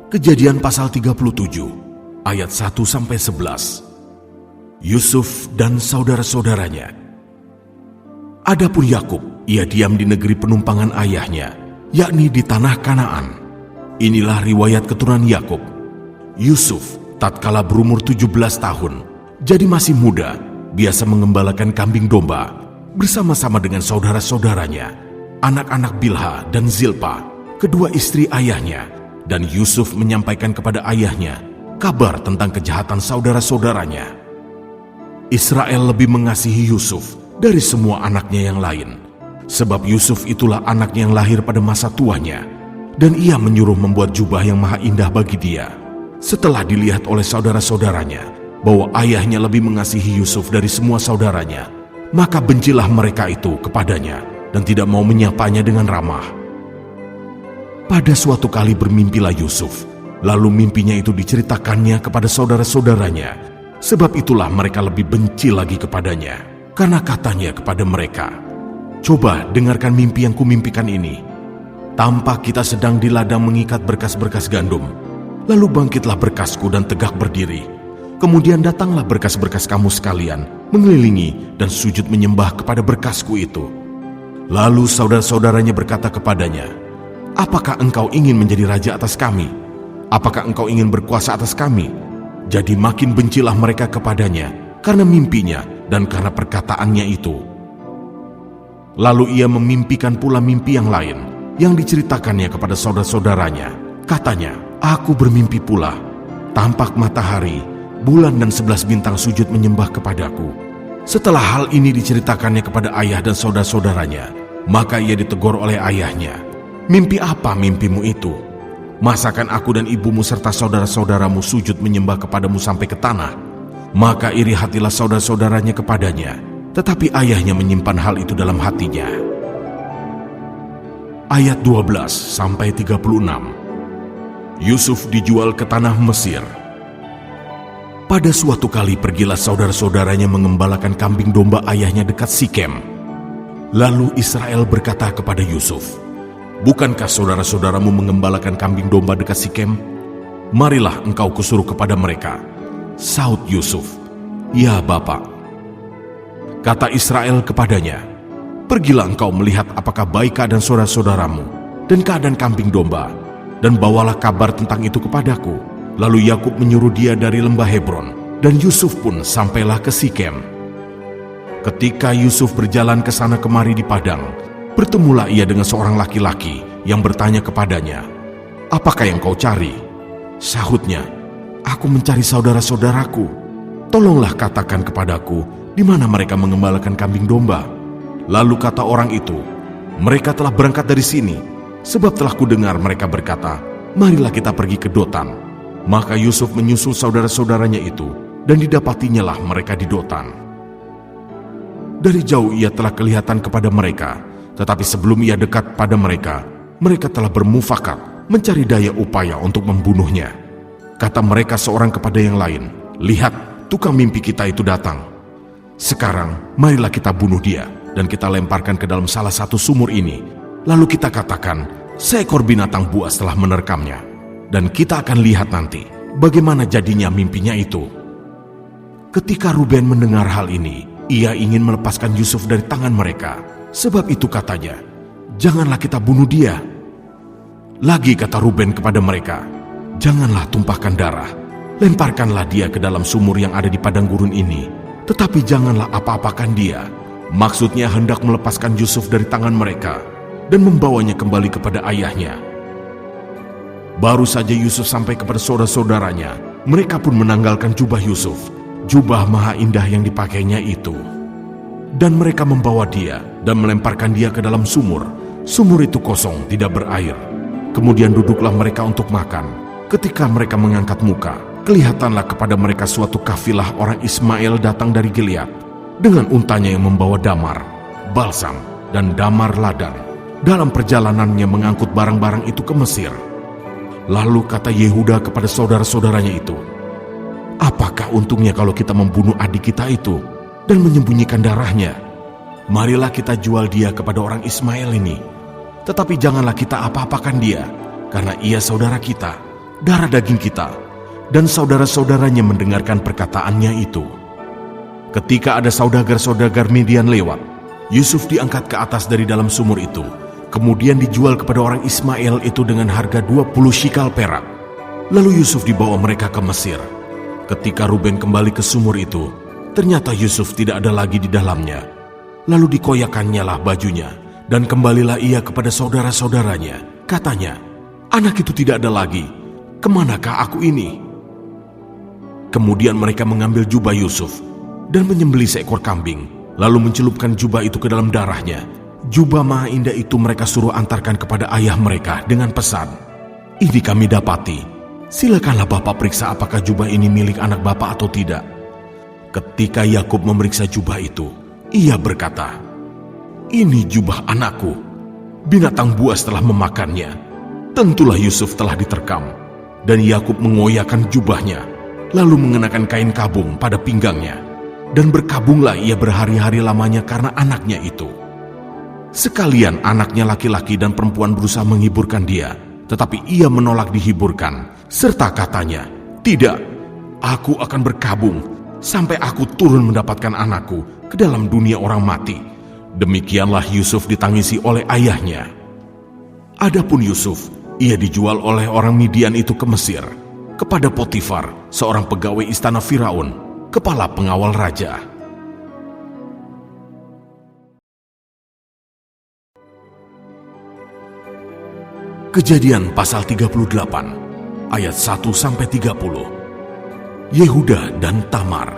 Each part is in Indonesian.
Kejadian pasal 37, ayat 1-11. Yusuf dan saudara-saudaranya. Adapun Yakub, ia diam di negeri penumpangan ayahnya, yakni di tanah Kanaan. Inilah riwayat keturunan Yakub. Yusuf tatkala berumur 17 tahun, jadi masih muda, biasa mengembalakan kambing domba bersama-sama dengan saudara-saudaranya, anak-anak Bilha dan Zilpa, kedua istri ayahnya. Dan Yusuf menyampaikan kepada ayahnya kabar tentang kejahatan saudara-saudaranya. Israel lebih mengasihi Yusuf dari semua anaknya yang lain, sebab Yusuf itulah anaknya yang lahir pada masa tuanya, dan ia menyuruh membuat jubah yang maha indah bagi dia. Setelah dilihat oleh saudara-saudaranya bahwa ayahnya lebih mengasihi Yusuf dari semua saudaranya, maka bencilah mereka itu kepadanya dan tidak mau menyapanya dengan ramah. Pada suatu kali bermimpilah Yusuf, lalu mimpinya itu diceritakannya kepada saudara-saudaranya. Sebab itulah mereka lebih benci lagi kepadanya, karena katanya kepada mereka, "Coba dengarkan mimpi yang kumimpikan ini. Tampak kita sedang di ladang mengikat berkas-berkas gandum. Lalu bangkitlah berkasku dan tegak berdiri. Kemudian datanglah berkas-berkas kamu sekalian, mengelilingi dan sujud menyembah kepada berkasku itu." Lalu saudara-saudaranya berkata kepadanya, "Apakah engkau ingin menjadi raja atas kami? Apakah engkau ingin berkuasa atas kami?" Jadi makin bencilah mereka kepadanya karena mimpinya dan karena perkataannya itu. Lalu ia memimpikan pula mimpi yang lain yang diceritakannya kepada saudara-saudaranya. Katanya, "Aku bermimpi pula, tampak matahari, bulan dan 11 bintang sujud menyembah kepadaku." Setelah hal ini diceritakannya kepada ayah dan saudara-saudaranya, maka ia ditegur oleh ayahnya. "Mimpi apa mimpimu itu? Masakan aku dan ibumu serta saudara-saudaramu sujud menyembah kepadamu sampai ke tanah?" Maka iri hatilah saudara-saudaranya kepadanya, tetapi ayahnya menyimpan hal itu dalam hatinya. Ayat 12-36. Yusuf dijual ke tanah Mesir. Pada suatu kali pergilah saudara-saudaranya mengembalakan kambing domba ayahnya dekat Sikem. Lalu Israel berkata kepada Yusuf, "Bukankah saudara-saudaramu mengembalakan kambing domba dekat Sikem? Marilah engkau kusuruh kepada mereka." Sahut Yusuf, "Ya Bapak." Kata Israel kepadanya, "Pergilah engkau melihat apakah baik keadaan saudara-saudaramu dan keadaan kambing domba, dan bawalah kabar tentang itu kepadaku." Lalu Yakub menyuruh dia dari lembah Hebron, dan Yusuf pun sampailah ke Sikem. Ketika Yusuf berjalan ke sana kemari di padang, bertemulah ia dengan seorang laki-laki yang bertanya kepadanya, "Apakah yang kau cari?" Sahutnya, "Aku mencari saudara-saudaraku. Tolonglah katakan kepadaku, di mana mereka mengembalakan kambing domba." Lalu kata orang itu, "Mereka telah berangkat dari sini, sebab telah kudengar mereka berkata, 'Marilah kita pergi ke Dotan.'" Maka Yusuf menyusul saudara-saudaranya itu, dan didapatinya mereka di Dotan. Dari jauh ia telah kelihatan kepada mereka, tetapi sebelum ia dekat pada mereka, mereka telah bermufakat mencari daya upaya untuk membunuhnya. Kata mereka seorang kepada yang lain, "Lihat, tukang mimpi kita itu datang. Sekarang marilah kita bunuh dia, dan kita lemparkan ke dalam salah satu sumur ini. Lalu kita katakan, seekor binatang buas telah menerkamnya. Dan kita akan lihat nanti bagaimana jadinya mimpinya itu." Ketika Ruben mendengar hal ini, ia ingin melepaskan Yusuf dari tangan mereka. Sebab itu katanya, "Janganlah kita bunuh dia." Lagi kata Ruben kepada mereka, "Janganlah tumpahkan darah. Lemparkanlah dia ke dalam sumur yang ada di padang gurun ini. Tetapi janganlah apa-apakan dia." Maksudnya hendak melepaskan Yusuf dari tangan mereka dan membawanya kembali kepada ayahnya. Baru saja Yusuf sampai kepada saudara-saudaranya, mereka pun menanggalkan jubah Yusuf, jubah maha indah yang dipakainya itu. Dan mereka membawa dia dan melemparkan dia ke dalam sumur. Sumur itu kosong, tidak berair. Kemudian duduklah mereka untuk makan. Ketika mereka mengangkat muka, kelihatanlah kepada mereka suatu kafilah orang Ismail datang dari Gilead, dengan untanya yang membawa damar, balsam, dan damar ladan. Dalam perjalanannya mengangkut barang-barang itu ke Mesir. Lalu kata Yehuda kepada saudara-saudaranya itu, "Apakah untungnya kalau kita membunuh adik kita itu dan menyembunyikan darahnya? Marilah kita jual dia kepada orang Ismail ini. Tetapi janganlah kita apa-apakan dia, karena ia saudara kita. darah daging kita." Dan saudara-saudaranya mendengarkan perkataannya itu. Ketika ada saudagar-saudagar Midian lewat, Yusuf diangkat ke atas dari dalam sumur itu, kemudian dijual kepada orang Ismail itu dengan harga 20 shikal perak. Lalu Yusuf dibawa mereka ke Mesir. Ketika Ruben kembali ke sumur itu, ternyata Yusuf tidak ada lagi di dalamnya. Lalu dikoyakannya lah bajunya, dan kembalilah ia kepada saudara-saudaranya. Katanya, "Anak itu tidak ada lagi. Kemanakah aku ini?" Kemudian mereka mengambil jubah Yusuf dan menyembelih seekor kambing, lalu mencelupkan jubah itu ke dalam darahnya. Jubah maha indah itu mereka suruh antarkan kepada ayah mereka dengan pesan, "Ini kami dapati. Silakanlah Bapak periksa apakah jubah ini milik anak Bapak atau tidak." Ketika Yakub memeriksa jubah itu, ia berkata, "Ini jubah anakku. Binatang buas telah memakannya." Tentulah Yusuf telah diterkam. Dan Yakub mengoyakkan jubahnya, lalu mengenakan kain kabung pada pinggangnya. Dan berkabunglah ia berhari-hari lamanya karena anaknya itu. Sekalian anaknya laki-laki dan perempuan berusaha menghiburkan dia, tetapi ia menolak dihiburkan, serta katanya, "Tidak, aku akan berkabung sampai aku turun mendapatkan anakku ke dalam dunia orang mati." Demikianlah Yusuf ditangisi oleh ayahnya. Adapun Yusuf, ia dijual oleh orang Midian itu ke Mesir, kepada Potifar, seorang pegawai istana Firaun, kepala pengawal raja. Kejadian pasal 38, ayat 1-30. Yehuda dan Tamar.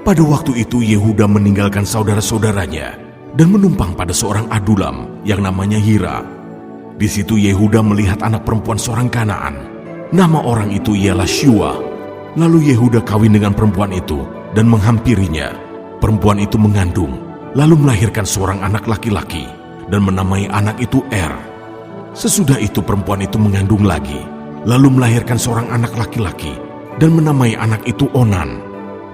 Pada waktu itu Yehuda meninggalkan saudara-saudaranya dan menumpang pada seorang Adulam yang namanya Hira. Di situ Yehuda melihat anak perempuan seorang Kanaan. Nama orang itu ialah Syua. Lalu Yehuda kawin dengan perempuan itu dan menghampirinya. Perempuan itu mengandung, lalu melahirkan seorang anak laki-laki dan menamai anak itu Er. Sesudah itu perempuan itu mengandung lagi, lalu melahirkan seorang anak laki-laki dan menamai anak itu Onan.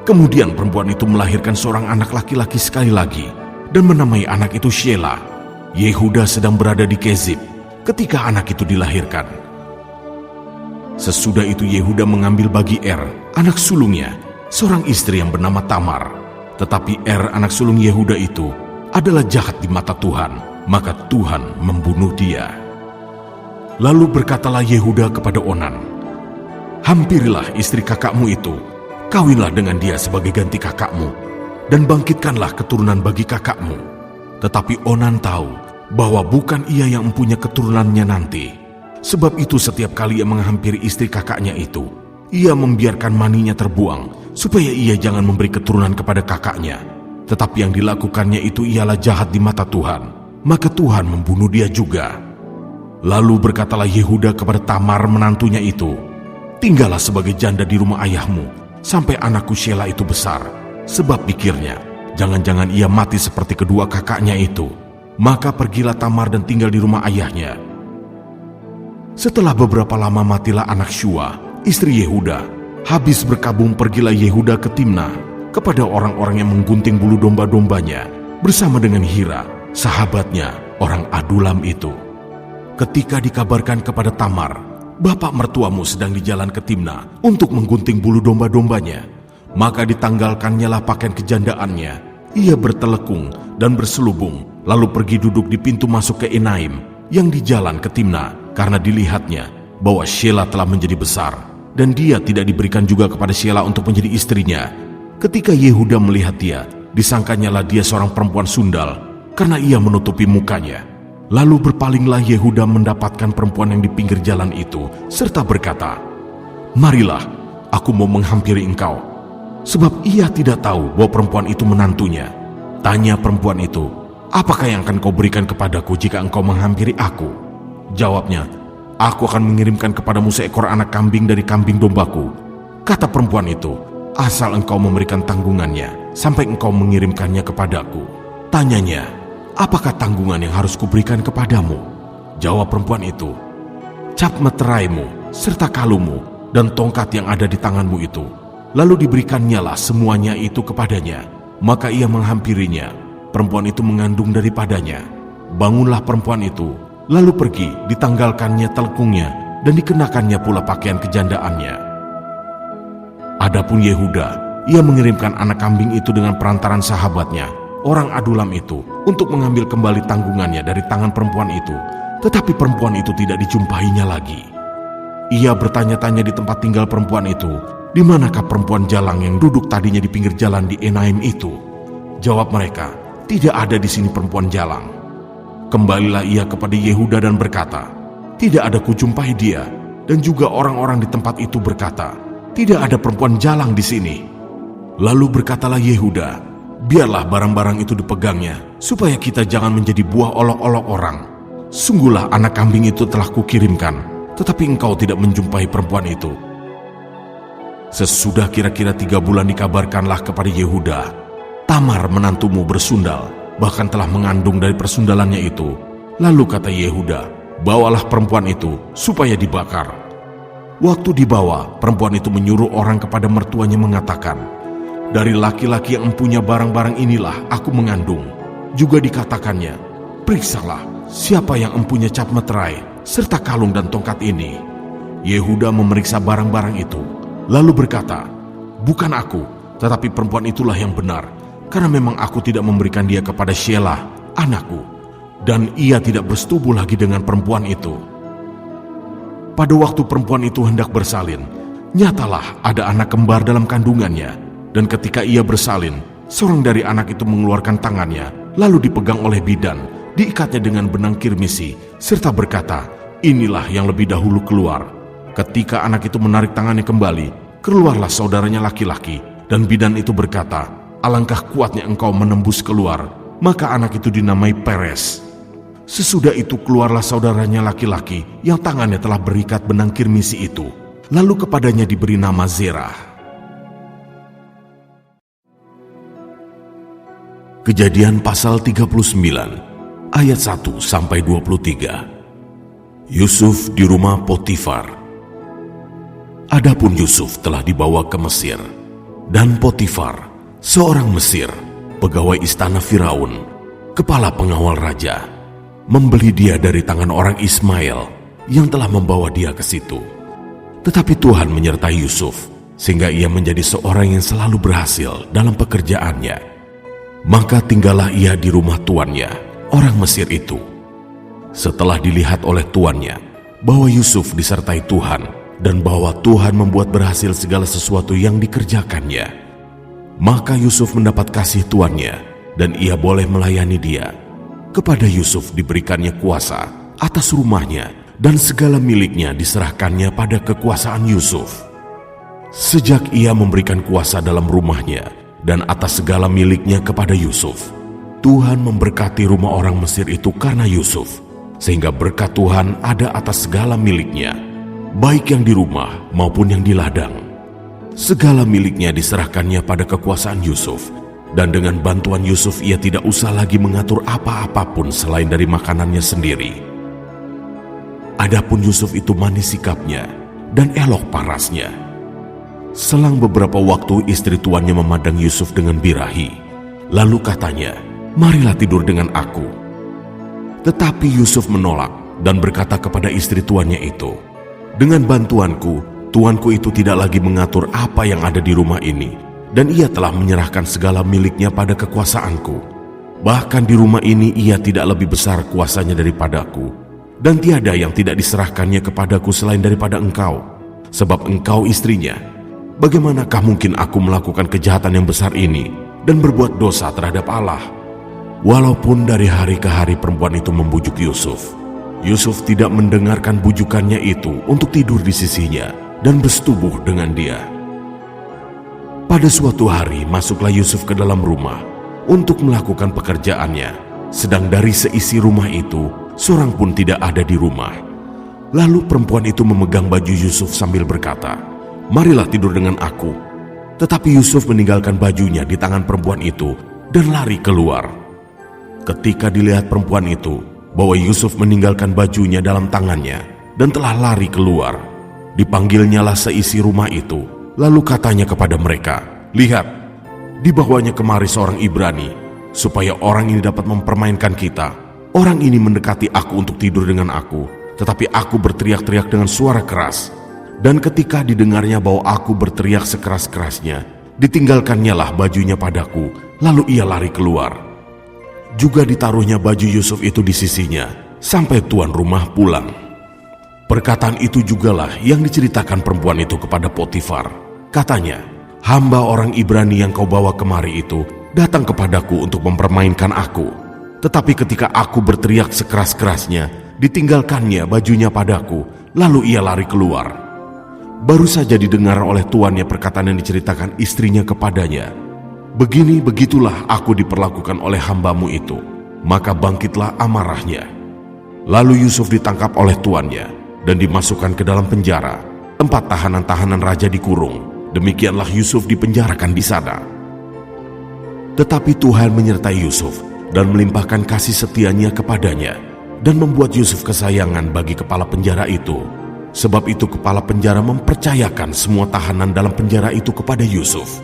Kemudian perempuan itu melahirkan seorang anak laki-laki sekali lagi dan menamai anak itu Shelah. Yehuda sedang berada di Kezib ketika anak itu dilahirkan. Sesudah itu Yehuda mengambil bagi Er, anak sulungnya, seorang istri yang bernama Tamar. Tetapi Er, anak sulung Yehuda itu, adalah jahat di mata Tuhan, maka Tuhan membunuh dia. Lalu berkatalah Yehuda kepada Onan, "Hampirilah istri kakakmu itu, kawinlah dengan dia sebagai ganti kakakmu, dan bangkitkanlah keturunan bagi kakakmu." Tetapi Onan tahu bahwa bukan ia yang mempunyai keturunannya nanti. Sebab itu setiap kali ia menghampiri istri kakaknya itu, ia membiarkan maninya terbuang, supaya ia jangan memberi keturunan kepada kakaknya. Tetapi yang dilakukannya itu ialah jahat di mata Tuhan, maka Tuhan membunuh dia juga. Lalu berkatalah Yehuda kepada Tamar menantunya itu, "Tinggallah sebagai janda di rumah ayahmu, sampai anakku Shelah itu besar." Sebab pikirnya, jangan-jangan ia mati seperti kedua kakaknya itu. Maka pergilah Tamar dan tinggal di rumah ayahnya. Setelah beberapa lama matilah anak Syua, istri Yehuda. Habis berkabung pergilah Yehuda ke Timnah, kepada orang-orang yang menggunting bulu domba-dombanya, bersama dengan Hira, sahabatnya, orang Adulam itu. Ketika dikabarkan kepada Tamar, "Bapak mertuamu sedang di jalan ke Timnah untuk menggunting bulu domba-dombanya," maka ditanggalkannya lah pakaian kejandaannya. Ia bertelekung dan berselubung, lalu pergi duduk di pintu masuk ke Enaim yang di jalan ke Timnah, karena dilihatnya bahwa Shelah telah menjadi besar, dan dia tidak diberikan juga kepada Shelah untuk menjadi istrinya. Ketika Yehuda melihat dia, disangkanyalah dia seorang perempuan sundal, karena ia menutupi mukanya. Lalu berpalinglah Yehuda mendapatkan perempuan yang di pinggir jalan itu, serta berkata, "Marilah, aku mau menghampiri engkau." Sebab ia tidak tahu bahwa perempuan itu menantunya. Tanya perempuan itu, "Apakah yang akan kau berikan kepadaku jika engkau menghampiri aku?" Jawabnya, "Aku akan mengirimkan kepadamu seekor anak kambing dari kambing dombaku." Kata perempuan itu, "Asal engkau memberikan tanggungannya, sampai engkau mengirimkannya kepadaku." Tanyanya, "Apakah tanggungan yang harus kuberikan kepadamu?" Jawab perempuan itu, "Cap meteraimu, serta kalungmu, dan tongkat yang ada di tanganmu itu." Lalu diberikannya semuanya itu kepadanya. Maka ia menghampirinya. Perempuan itu mengandung daripadanya. Bangunlah perempuan itu, lalu pergi, ditanggalkannya telekungnya, dan dikenakannya pula pakaian kejandaannya. Adapun Yehuda, ia mengirimkan anak kambing itu dengan perantaran sahabatnya, orang Adulam itu, untuk mengambil kembali tanggungannya dari tangan perempuan itu. Tetapi perempuan itu tidak dijumpainya lagi. Ia bertanya-tanya di tempat tinggal perempuan itu, di manakah perempuan jalang yang duduk tadinya di pinggir jalan di Enaim itu? Jawab mereka, tidak ada di sini perempuan jalang. Kembalilah ia kepada Yehuda dan berkata, tidak ada kujumpai dia. Dan juga orang-orang di tempat itu berkata, tidak ada perempuan jalang di sini. Lalu berkatalah Yehuda, biarlah barang-barang itu dipegangnya, supaya kita jangan menjadi buah olok-olok orang. Sungguhlah anak kambing itu telah kukirimkan, tetapi engkau tidak menjumpai perempuan itu. Sesudah kira-kira 3 bulan dikabarkanlah kepada Yehuda, Tamar menantumu bersundal, bahkan telah mengandung dari persundalannya itu. Lalu kata Yehuda, bawalah perempuan itu supaya dibakar. Waktu dibawa, perempuan itu menyuruh orang kepada mertuanya mengatakan, dari laki-laki yang empunya barang-barang inilah aku mengandung. Juga dikatakannya, periksalah siapa yang empunya cap meterai serta kalung dan tongkat ini. Yehuda memeriksa barang-barang itu, lalu berkata, bukan aku, tetapi perempuan itulah yang benar, karena memang aku tidak memberikan dia kepada Shelah, anakku, dan ia tidak bersetubuh lagi dengan perempuan itu. Pada waktu perempuan itu hendak bersalin, nyatalah ada anak kembar dalam kandungannya, dan ketika ia bersalin, seorang dari anak itu mengeluarkan tangannya, lalu dipegang oleh bidan, diikatnya dengan benang kirmisi, serta berkata, inilah yang lebih dahulu keluar. Ketika anak itu menarik tangannya kembali, keluarlah saudaranya laki-laki, dan bidan itu berkata, alangkah kuatnya engkau menembus keluar, maka anak itu dinamai Peres. Sesudah itu keluarlah saudaranya laki-laki yang tangannya telah berikat benang kirmisi itu, lalu kepadanya diberi nama Zerah. Kejadian pasal 39 ayat 1-23. Yusuf di rumah Potifar. Adapun Yusuf telah dibawa ke Mesir, dan Potifar, seorang Mesir, pegawai istana Firaun, kepala pengawal raja, membeli dia dari tangan orang Ismail yang telah membawa dia ke situ. Tetapi Tuhan menyertai Yusuf, sehingga ia menjadi seorang yang selalu berhasil dalam pekerjaannya. Maka tinggallah ia di rumah tuannya, orang Mesir itu. Setelah dilihat oleh tuannya bahwa Yusuf disertai Tuhan dan bahwa Tuhan membuat berhasil segala sesuatu yang dikerjakannya, maka Yusuf mendapat kasih tuannya dan ia boleh melayani dia. Kepada Yusuf diberikannya kuasa atas rumahnya dan segala miliknya diserahkannya pada kekuasaan Yusuf. Sejak ia memberikan kuasa dalam rumahnya dan atas segala miliknya kepada Yusuf, Tuhan memberkati rumah orang Mesir itu karena Yusuf, sehingga berkat Tuhan ada atas segala miliknya, baik yang di rumah maupun yang di ladang. Segala miliknya diserahkannya pada kekuasaan Yusuf, dan dengan bantuan Yusuf ia tidak usah lagi mengatur apa-apapun selain dari makanannya sendiri. Adapun Yusuf itu manis sikapnya dan elok parasnya. Selang beberapa waktu istri tuannya memandang Yusuf dengan birahi, lalu katanya, marilah tidur dengan aku. Tetapi Yusuf menolak dan berkata kepada istri tuannya itu, dengan bantuanku, tuanku itu tidak lagi mengatur apa yang ada di rumah ini, dan ia telah menyerahkan segala miliknya pada kekuasaanku. Bahkan di rumah ini ia tidak lebih besar kuasanya daripadaku, dan tiada yang tidak diserahkannya kepadaku selain daripada engkau, sebab engkau istrinya. Bagaimanakah mungkin aku melakukan kejahatan yang besar ini dan berbuat dosa terhadap Allah? Walaupun dari hari ke hari perempuan itu membujuk Yusuf, Yusuf tidak mendengarkan bujukannya itu untuk tidur di sisinya dan bersetubuh dengan dia. Pada suatu hari masuklah Yusuf ke dalam rumah untuk melakukan pekerjaannya, sedang dari seisi rumah itu seorang pun tidak ada di rumah. Lalu perempuan itu memegang baju Yusuf sambil berkata, marilah tidur dengan aku. Tetapi Yusuf meninggalkan bajunya di tangan perempuan itu dan lari keluar. Ketika dilihat perempuan itu bahwa Yusuf meninggalkan bajunya dalam tangannya dan telah lari keluar, dipanggilnyalah seisi rumah itu. Lalu katanya kepada mereka, lihat, dibawanya kemari seorang Ibrani, supaya orang ini dapat mempermainkan kita. Orang ini mendekati aku untuk tidur dengan aku, tetapi aku berteriak-teriak dengan suara keras. Dan ketika didengarnya bahwa aku berteriak sekeras-kerasnya, ditinggalkannya lah bajunya padaku, lalu ia lari keluar. Juga ditaruhnya baju Yusuf itu di sisinya, sampai tuan rumah pulang. Perkataan itu jugalah yang diceritakan perempuan itu kepada Potifar. Katanya, hamba orang Ibrani yang kau bawa kemari itu datang kepadaku untuk mempermainkan aku. Tetapi ketika aku berteriak sekeras-kerasnya, ditinggalkannya bajunya padaku, lalu ia lari keluar. Baru saja didengar oleh tuannya perkataan yang diceritakan istrinya kepadanya. Begitulah aku diperlakukan oleh hambamu itu. Maka bangkitlah amarahnya. Lalu Yusuf ditangkap oleh tuannya dan dimasukkan ke dalam penjara, tempat tahanan-tahanan raja dikurung. Demikianlah Yusuf dipenjarakan di sana. Tetapi Tuhan menyertai Yusuf dan melimpahkan kasih setianya kepadanya, dan membuat Yusuf kesayangan bagi kepala penjara itu. Sebab itu kepala penjara mempercayakan semua tahanan dalam penjara itu kepada Yusuf.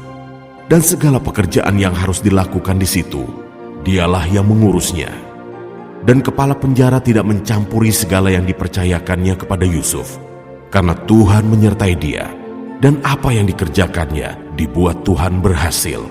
Dan segala pekerjaan yang harus dilakukan di situ, dialah yang mengurusnya. Dan kepala penjara tidak mencampuri segala yang dipercayakannya kepada Yusuf, karena Tuhan menyertai dia, dan apa yang dikerjakannya dibuat Tuhan berhasil.